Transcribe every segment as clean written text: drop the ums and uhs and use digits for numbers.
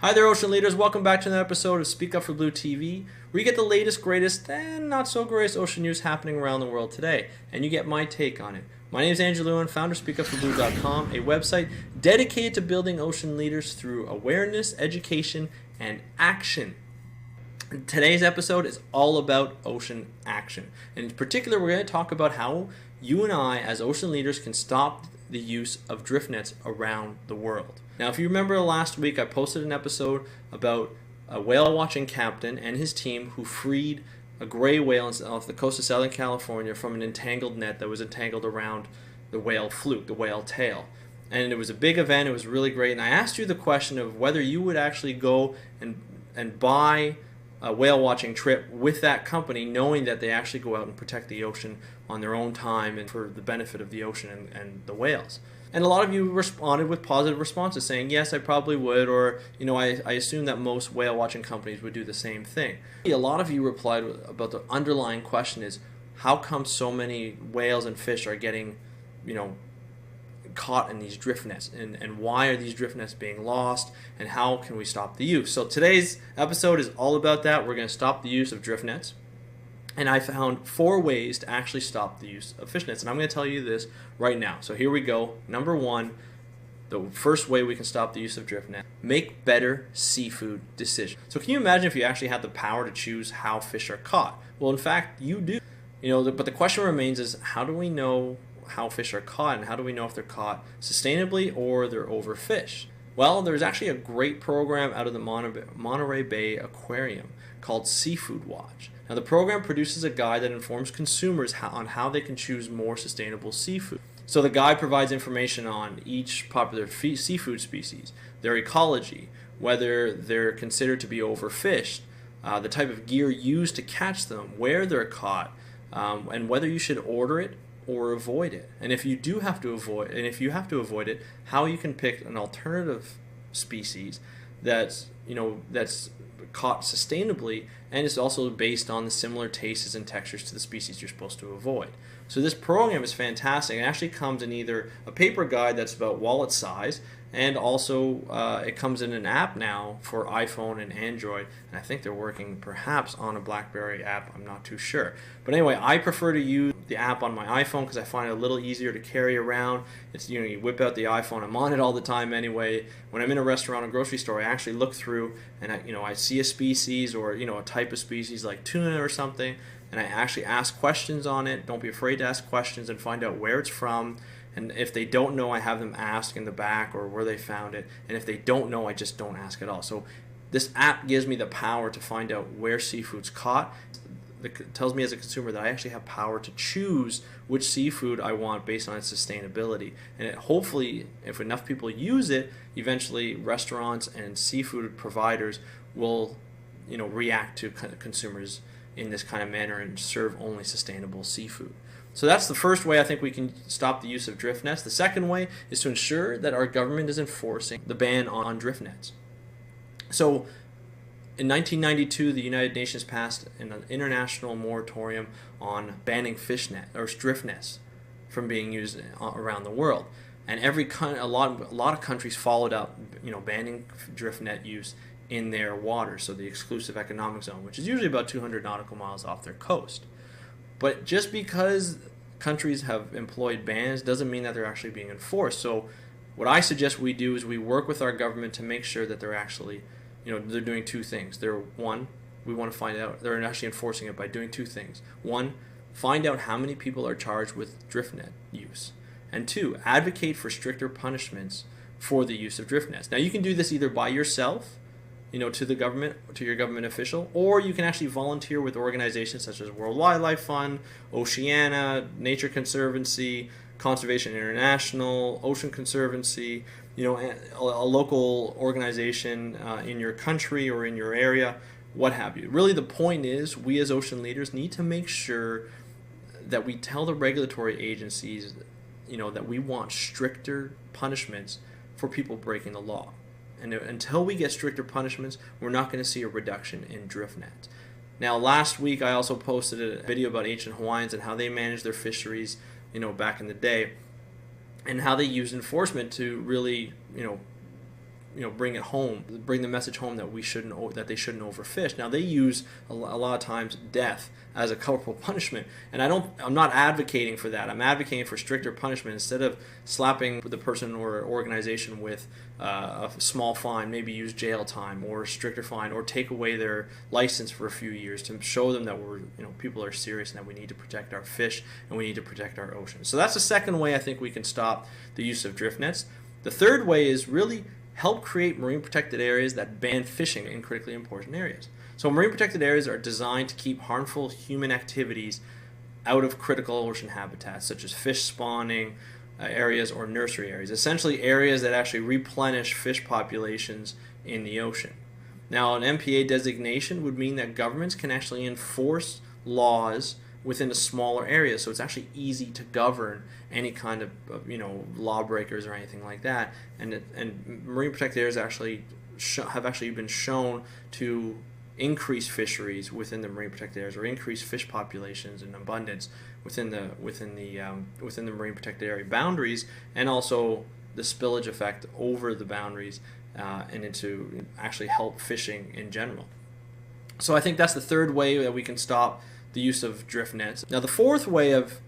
Hi there, ocean leaders. Welcome back to another episode of Speak Up for Blue TV, where you get the latest, greatest, and not so greatest ocean news happening around the world today, and you get my take on it. My name is Andrew Lewin, founder of SpeakUpForBlue.com, a website dedicated to building ocean leaders through awareness, education, and action. Today's episode is all about ocean action. In particular, we're going to talk about how you and I, as ocean leaders, can stop the use of drift nets around the world. Now, if you remember last week, I posted an episode about a whale watching captain and his team who freed a gray whale off the coast of Southern California from an entangled net that was entangled around the whale fluke, the whale tail. And it was a big event. It was really great. And I asked you the question of whether you would actually go and buy a whale watching trip with that company, knowing that they actually go out and protect the ocean on their own time and for the benefit of the ocean and the whales. And a lot of you responded with positive responses saying, yes, I probably would, or, I assume that most whale watching companies would do the same thing. A lot of you replied about the underlying question is, how come so many whales and fish are getting, caught in these drift nets, and why are these drift nets being lost, and how can we stop the use? So today's episode is all about that. We're going to stop the use of drift nets, and I found 4 ways to actually stop the use of fish nets, and I'm going to tell you this right now. So here we go. Number 1, the first way we can stop the use of drift net: make better seafood decisions. So can you imagine if you actually had the power to choose how fish are caught? Well, in fact, you do. But the question remains is, how do we know how fish are caught, and how do we know if they're caught sustainably or they're overfished? Well, there's actually a great program out of the Monterey Bay Aquarium called Seafood Watch. Now, the program produces a guide that informs consumers on how they can choose more sustainable seafood. So the guide provides information on each popular seafood species, their ecology, whether they're considered to be overfished, the type of gear used to catch them, where they're caught, and whether you should order it or avoid it. And if you have to avoid it, how you can pick an alternative species that's caught sustainably and is also based on the similar tastes and textures to the species you're supposed to avoid. So this program is fantastic. It actually comes in either a paper guide that's about wallet size, and also it comes in an app now for iPhone and Android, and I think they're working perhaps on a BlackBerry app. I'm not too sure. But anyway, I prefer to use the app on my iPhone because I find it a little easier to carry around. It's you whip out the iPhone. I'm on it all the time anyway. When I'm in a restaurant or grocery store, I actually look through and I see a species or a type of species like tuna or something, and I actually ask questions on it. Don't be afraid to ask questions and find out where it's from. And if they don't know, I have them ask in the back or where they found it. And if they don't know, I just don't ask at all. So this app gives me the power to find out where seafood's caught. It tells me as a consumer that I actually have power to choose which seafood I want based on its sustainability. And hopefully, if enough people use it, eventually restaurants and seafood providers will react to consumers in this kind of manner and serve only sustainable seafood. So that's the first way I think we can stop the use of drift nets. The second way is to ensure that our government is enforcing the ban on drift nets. So in 1992, the United Nations passed an international moratorium on banning drift nets from being used around the world, and a lot of countries followed up, banning drift net use in their waters, so the exclusive economic zone, which is usually about 200 nautical miles off their coast. But just because countries have employed bans doesn't mean that they're actually being enforced. So what I suggest we do is we work with our government to make sure that they're actually, they're doing 2 things. We want to find out they're actually enforcing it by doing 2 things. 1, find out how many people are charged with drift net use. And 2, advocate for stricter punishments for the use of drift nets. Now, you can do this either by yourself, to the government, to your government official, or you can actually volunteer with organizations such as World Wildlife Fund, Oceana, Nature Conservancy, Conservation International, Ocean Conservancy, a local organization in your country or in your area, what have you. Really, the point is, we as ocean leaders need to make sure that we tell the regulatory agencies, that we want stricter punishments for people breaking the law. And until we get stricter punishments, we're not going to see a reduction in drift nets. Now, last week I also posted a video about ancient Hawaiians and how they managed their fisheries, back in the day, and how they used enforcement to really, bring it home, bring the message home that they shouldn't overfish. Now they use a lot of times death as a corporal punishment, and I'm not advocating for that. I'm advocating for stricter punishment. Instead of slapping the person or organization with a small fine, maybe use jail time or a stricter fine, or take away their license for a few years to show them that people are serious and that we need to protect our fish and we need to protect our oceans. So that's the second way I think we can stop the use of drift nets. The third way is really help create marine protected areas that ban fishing in critically important areas. So marine protected areas are designed to keep harmful human activities out of critical ocean habitats, such as fish spawning areas or nursery areas, essentially areas that actually replenish fish populations in the ocean. Now, an MPA designation would mean that governments can actually enforce laws within a smaller area, so it's actually easy to govern any kind of lawbreakers or anything like that. And marine protected areas have actually been shown to increase fisheries within the marine protected areas, or increase fish populations and abundance within the marine protected area boundaries, and also the spillage effect over the boundaries and into actually help fishing in general. So I think that's the third way that we can stop the use of drift nets. Now the fourth way of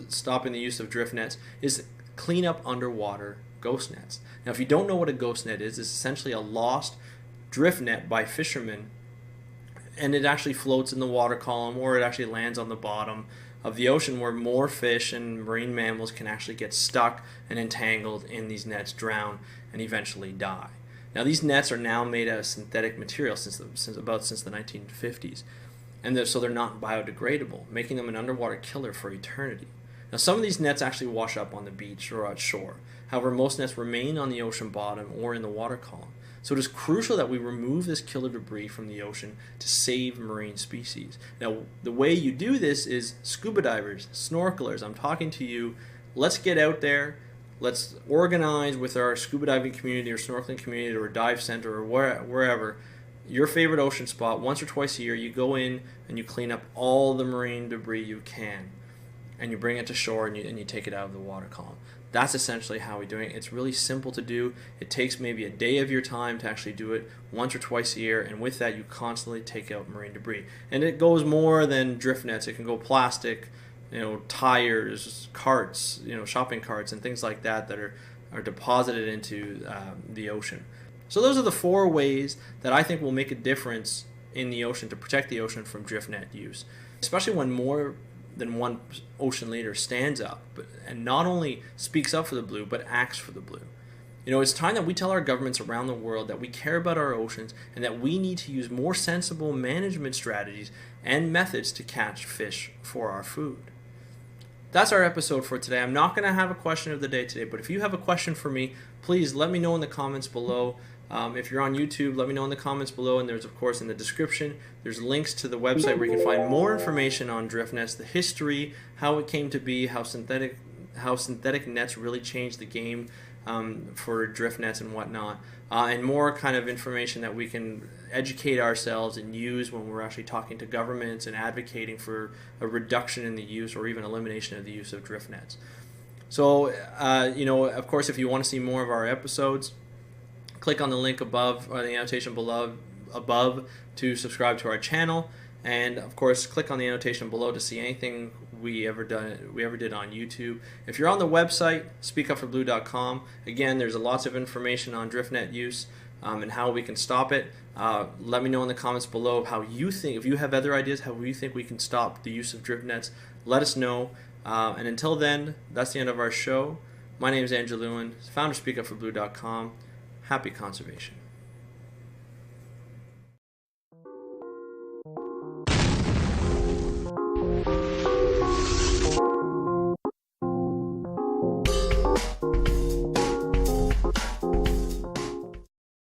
stopping the use of drift nets is clean up underwater ghost nets. Now if you don't know what a ghost net is, it's essentially a lost drift net by fishermen, and it actually floats in the water column, or it actually lands on the bottom of the ocean, where more fish and marine mammals can actually get stuck and entangled in these nets, drown, and eventually die. Now these nets are now made out of synthetic material since the 1950s. And so they're not biodegradable, making them an underwater killer for eternity. Now some of these nets actually wash up on the beach or at shore. However, most nets remain on the ocean bottom or in the water column. So it is crucial that we remove this killer debris from the ocean to save marine species. Now the way you do this is scuba divers, snorkelers, I'm talking to you. Let's get out there. Let's organize with our scuba diving community or snorkeling community or dive center or wherever. Your favorite ocean spot, once or twice a year, you go in and you clean up all the marine debris you can, and you bring it to shore and you take it out of the water column. That's essentially how we do it. It's really simple to do. It takes maybe a day of your time to actually do it once or twice a year, and with that you constantly take out marine debris. And it goes more than drift nets. It can go plastic, tires, carts, shopping carts and things like that are deposited into the ocean. So those are the 4 ways that I think will make a difference in the ocean to protect the ocean from drift net use, especially when more than one ocean leader stands up and not only speaks up for the blue, but acts for the blue. It's time that we tell our governments around the world that we care about our oceans and that we need to use more sensible management strategies and methods to catch fish for our food. That's our episode for today. I'm not going to have a question of the day today, but if you have a question for me, please let me know in the comments below. If you're on YouTube, let me know in the comments below, and there's, of course, in the description, there's links to the website where you can find more information on drift nets, the history, how it came to be, how synthetic nets really changed the game for drift nets and whatnot, and more kind of information that we can educate ourselves and use when we're actually talking to governments and advocating for a reduction in the use or even elimination of the use of drift nets. So, of course, if you want to see more of our episodes, click on the link above, or the annotation below above, to subscribe to our channel, and of course click on the annotation below to see anything we ever did on YouTube. If you're on the website speakupforblue.com, again, there's lots of information on drift net use and how we can stop it. Let me know in the comments below how you think, if you have other ideas, how you think we can stop the use of drift nets. Let us know. And until then, that's the end of our show. My name is Andrew Lewin, founder of speakupforblue.com. Happy conservation.